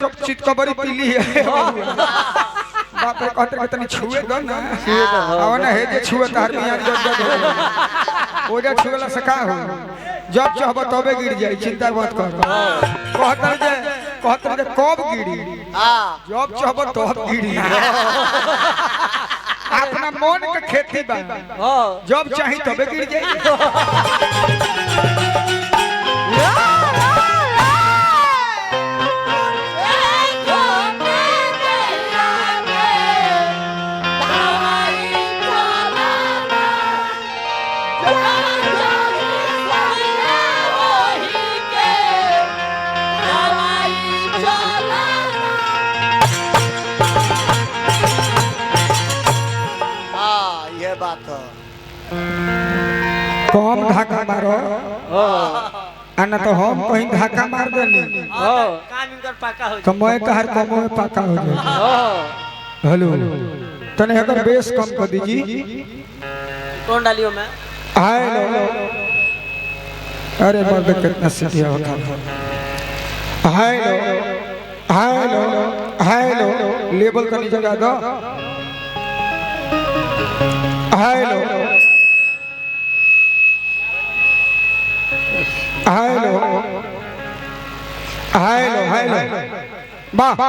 चुप चित कबरी पीली है बाप रे कहते के तनी छुए दो ना आवन है जे छुए तार मियां जब ओ जे छुएला सका हो जब चाहबो तबे गिर जाई चिंता मत कर कहते जे कब गिरी जब चाहबो तब गिरी अपना मन के खेती बा जब चाही तबे गिर जाई कम धक्का मारो आना तो हम कहीं धक्का मार देनी काम इनकर पाका हो तो मैं तहर कमो में पाका हो जाए हेलो तने अगर बेस कम कर दीजिए कौन डालियो मैं हेलो अरे मर्द कितना सीटी होता हेलो हेलो हेलो लेवल करनी जगह दो हेलो हेलो हेलो हेलो वाह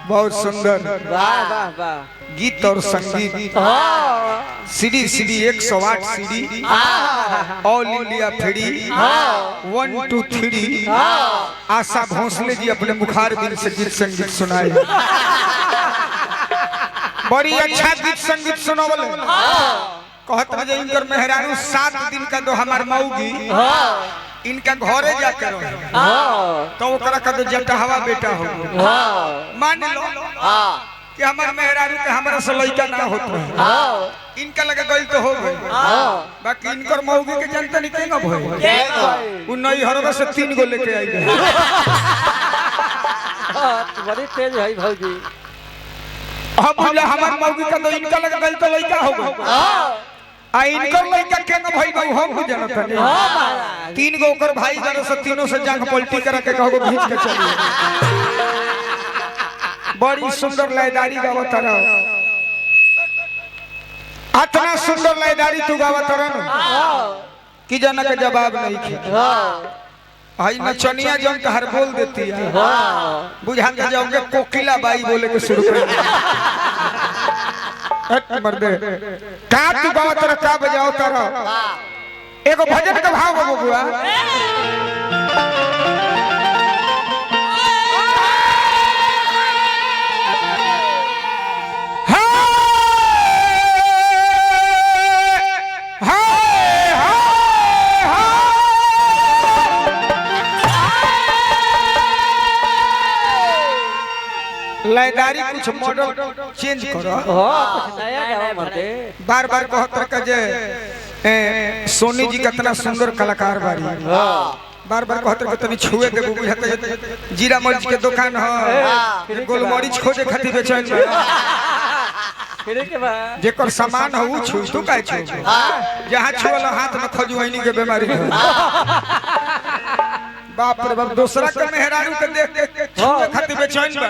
बहुत सुंदर वाह वाह वाह गीत और संगीत CD 108 CD all India free 1 2 3 Asha Bhosle ji अपने मुखार दिल से गीत संगीत सुनाए बड़ी अच्छा गीत संगीत सुनावले कहत जे इनकर मेहरारू 7 दिन का दो हमार मौगी इनका घरे जाकर तो ओकरा का तो जटहवा बेटा हो मान लो कि हमार मेहरारू के हमरा से लइका ना होत इनका लगे गइल तो हो गई बाकी इनकर मौगी के जनता नहीं केगा भई उ नई हरवा से 3 गो लेके आई गए बड़ी तेज है भौजी अब बोले हमार मौगी का तो इनका लगे गइल तो लइका हो गई आ इनकर लइका केगा भई गौ हम जानत नहीं हां महाराज 3 गो ओकर भाई जन से तीनों से जंग पलटी करा के कहो भींच के चली बड़ी सुंदर लयदारी गावत रहो इतना सुंदर लयदारी तू गावत रहो कि जना के जवाब नहीं थे हां नचनिया जन कहर बोल देती है बुझा के जाओगे कोकिला बाई बोले के शुरू कर मर्दे का तू गावत रह का बजाओ तारा एगो भजन का भाव बबुआ लयदारी कुछ मॉडल चेंज करो नया मर्दे बार बार कहत रह जे सोनी जी कितना सुंदर कलाकार बारी बार बार कहत रह तनी छुए देबो बुझाते जीरा मरीच के दुकान ह गोल मरीच खोजे खातिर बेचैन फिर के बाद जेकर सामान ह उ छु तू काहे छु जहां छुअल हाथ में खजुआइनी के बीमारी है बाप रे बाप दूसरा के मेहरारू के देख देख छुए खातिर बेचैन बा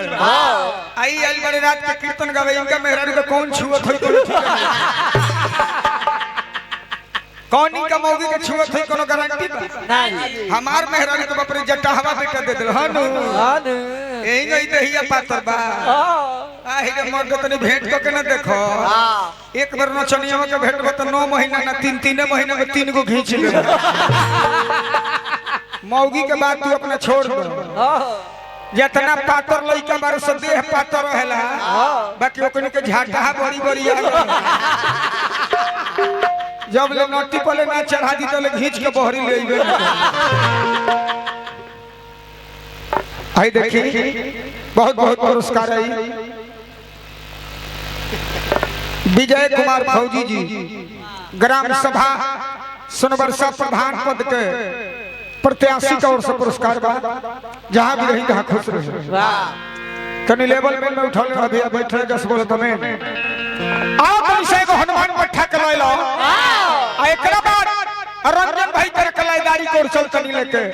आई आइल बड़े रात के कीर्तन गावे इनका मेहरारू के कौन छुअत होई कोनो ठीक कौन इनका मौगी के छुअत होई कोनो गारंटी बा नहीं हमार मेहरारू के बाप रे जटहवा बेटा दे देल हनु हां एही गई दहिया पातर बा रे मर्द तनी भेंट को के ना देखो एक बार नचनिया के भेंट को तो 9 महीना ना 3 महीना में 3 गो खींच ले मौगी के बाद तू अपना छोड़ दो जितना पातर लइका बार से देह पातर रहेला बाकी ओकनी के झाटा बड़ी बड़ी आ जब ले नोटी पले ना चढ़ा दी तो ले खींच के बहरी ले आइबे आई देखी बहुत बहुत पुरस्कार आई विजय कुमार फौजी जी ग्राम सभा सोनबरसा प्रधान पद के प्रत्याशी का ओर से पुरस्कार बा जहां भी रही तहां खुश रही कनी लेवल में उठा ले अभी बैठे जस बोले तमे आप विषय को हनुमान पट्ठा कलाई लो आ एकरा बाद रंजन भाई कर कलाईदारी को चल तनी लेके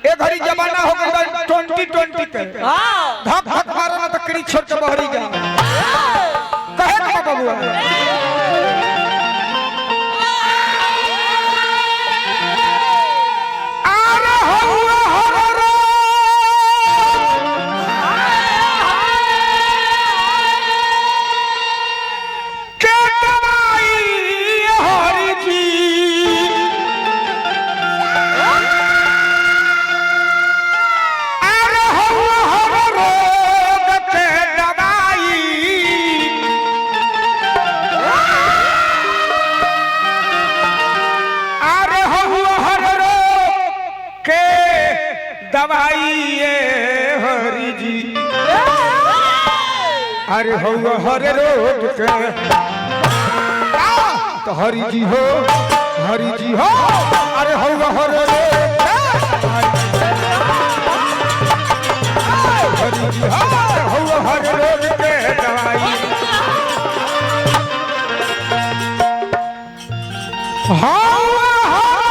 ए घड़ी जमाना हो गई 2020 के धक धक मारो ना तो कड़ी छोड़ के बहरी जा कहे का बबुआ अरे हो रो के कमाई हरि जी दवाई हरि जी अरे हो हर रोग के तो हरि जी हो अरे हो हर रोग हरि जी हो हर रोग के दवाई हरि जी हो हर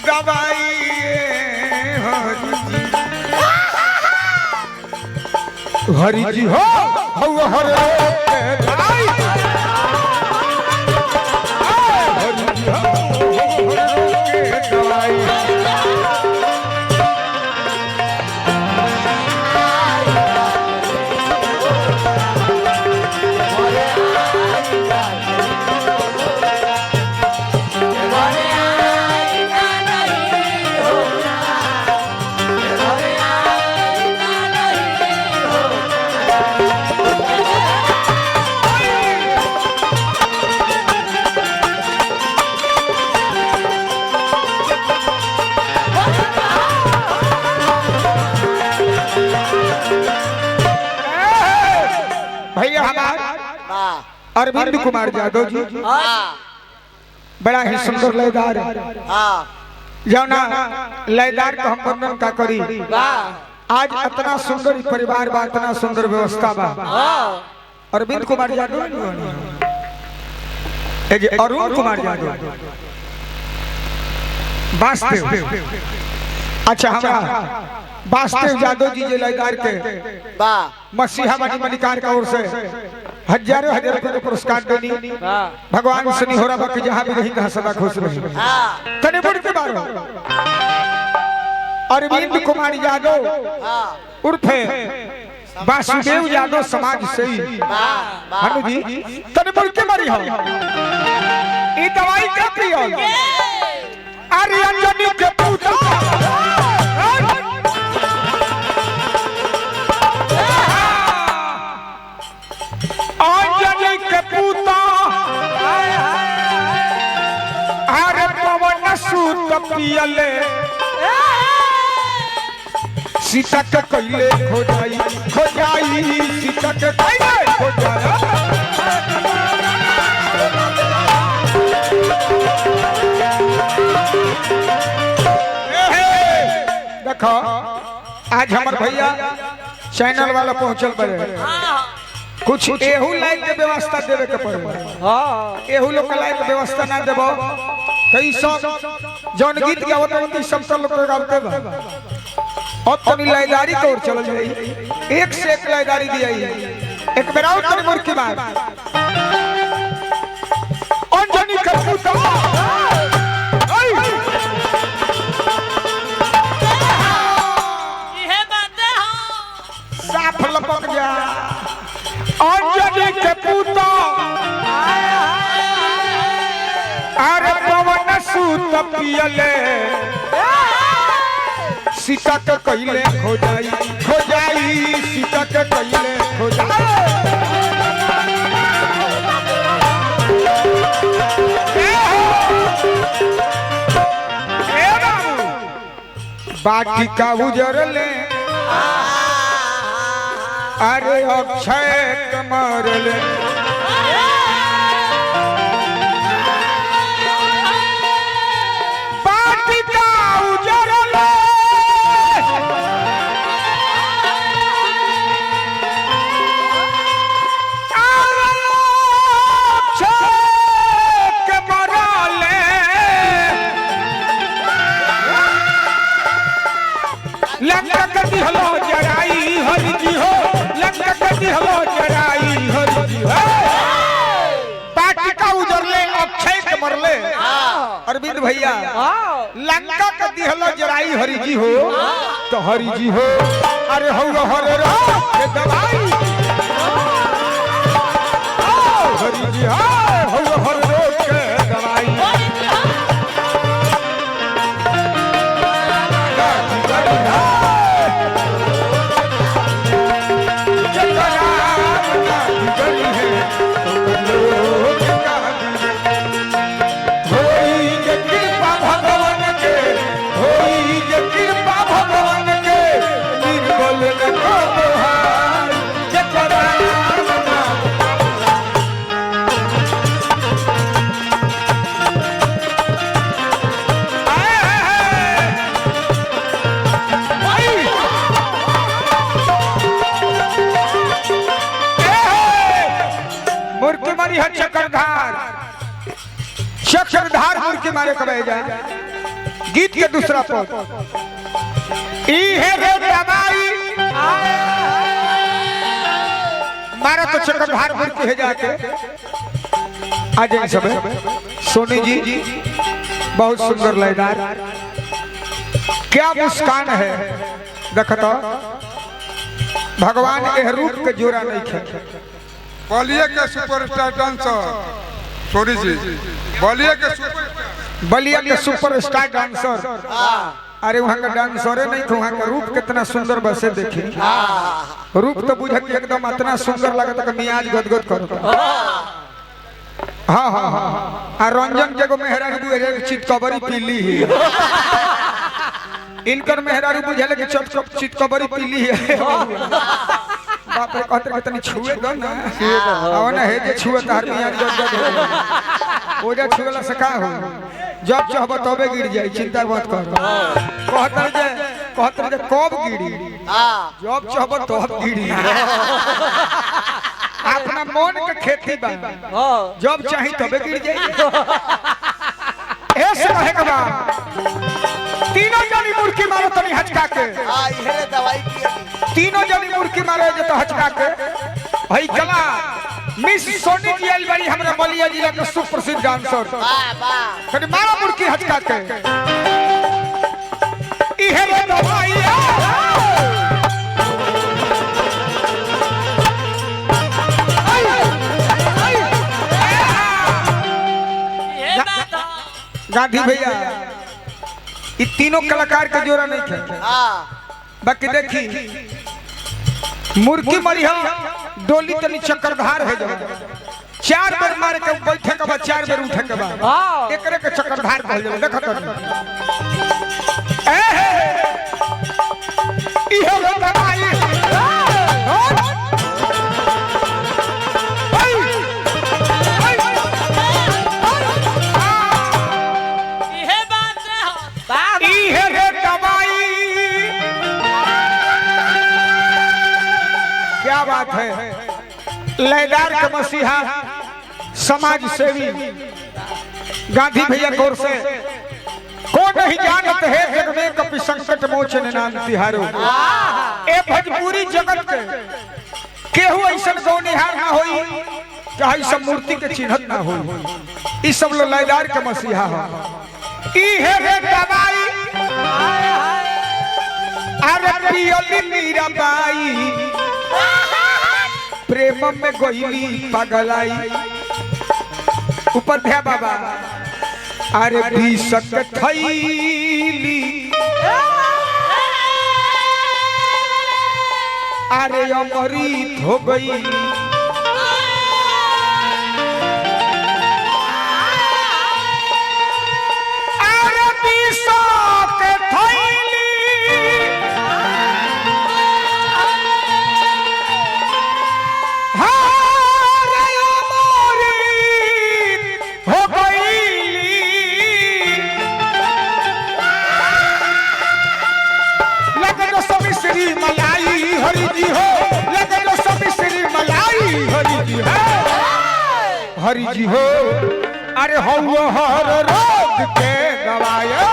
दवाई हरि जी हो दवाई भैया हमारे अरविंद कुमार यादव जी बड़ा ही सुंदर लयदार जौना लयदार को हम वर्णन का करी आज इतना सुंदर परिवार बा इतना सुंदर व्यवस्था बा अरविंद कुमार यादव अरुण कुमार यादव वास्तव अच्छा हमारा वास्तव यादव जी जे लयदार के मसीहा बनी मलिकार का ओर से हजारों रुपए पुरस्कार देनी भगवान से नहीं हो रहा बाकी जहां भी रही तहां सदा खुश रही तने बढ़ के बारो अरविंद कुमार यादव उर्फे वासुदेव यादव समाज से हनु जी तने बढ़ के मारी हो ई दवाई का पियो अरे अंजनी के पूता अंजनी के पूता अरे पवन सूत पियले सीता के कइले खो जाई सीता के कइले खो जाई देखो आज हमार भैया चैनल वाला पहुंचल बड़े कुछ एहू लायक के व्यवस्था देवे के पड़े। हाँ एहू लोग के लायक व्यवस्था ना देबो तो ई सब जौन गीत गावत होती सब तो लोग गावते बा। अब तनी लाइदारी तोड़ चल जाई, एक से एक लाइदारी दिया। एक बेर और तनी मुर्की मार अंजनी का पुता ये बात है साफ लपक जा अंजनी के पुता अरे पवन सूत पियले सीता के कहिले खो जाई सीता के कहिले खो बाकी का उजरले अरे अक्षय कमरले बाकी का उजरले लंका कदी हलो जराई हरि जी हो, लंका कदी हलो जराई हरि जी हो। पार्टी का उजरले अक्षय के मरले अरविंद भैया लंका कदी हलो जराई हरि जी हो तो हरि जी हो अरे हो हरे रो के दवाई हरि जी हो हरे रो के दवाई चक्रधार मुर्की मारे कबे जाए गीत के दूसरा पद ई है रे दवाई मारा तो चक्रधार मुर्की है जाके आ जाए सब सोनी जी बहुत सुंदर लयदार क्या मुस्कान है देखो भगवान के रूप के जोड़ा नहीं खे बलिया के सुपरस्टार डांसर छोड़ी जी बलिया के सुपरस्टार डांसर अरे वहाँ का डांसरे नहीं थे, वहाँ का रूप कितना सुंदर बसे देखी रूप तो बुझ के एकदम इतना सुंदर लगता कि मियाज गदगद करता। हाँ हाँ हाँ आ रंजन के गो मेहरारू चितकबरी पीली ही इनकर मेहरारू बुझे कि चितकबरी पीली है बाप रे कहते कि तनी छुए दो ना आवना है जे छुए तार मियाज गदगद ओजा छुएला से का हो जब चाहब तबे गिर जाए चिंता मत कर कहतर जे कब गिरी जब चाहब तब गिरी अपना मन के खेती बा जब चाही तबे गिर जाए ऐसे रहे के बा तीनों जनी मुर्की मारो तनी हचका के इहे दवाई की तीनों जनी मुर्की मारे जे तो हचका के भाई कला मिस सोनी जी आई बड़ी हमरा बलिया जिला के सुप्रसिद्ध डांसर वाह वाह कनी मारा मुर्की हचका के इहे रे दवाई गांधी भैया ये तीनों कलाकार के जोड़ा नहीं थे बाकी देखी मुर्गी मरिया डोली तनी चक्रधार है जब 4 बार मारे के बैठे के बाद 4 बार उठे के बाद एकरे के चक्रधार कहल जाला देखत ए इहो दवाई क्या बात है लयदार के मसीहा समाज सेवी गांधी भैया की ओर से को नहीं जानत है जग में कपि संकट मोचन नाम तिहारो। ए भोजपुरी जगत के केहू ऐसा गौनिहार ना होई चाहे सब मूर्ति के चिन्हत ना होई। ई सब लो लयदार के मसीहा है। ई है रे दवाई अरे पियली मीराबाई प्रेम में गोइली पगलाई। उपाध्याय बाबा अरे विषक थैली अरे अमृत हो गई। अरे विषक थैली अरे अमृत हो गई। लगन सब श्री मलाई हरि जी हो, लगन सब श्री मलाई हरि जी हो, हरि जी हो। अरे हो हर रोग के दवाया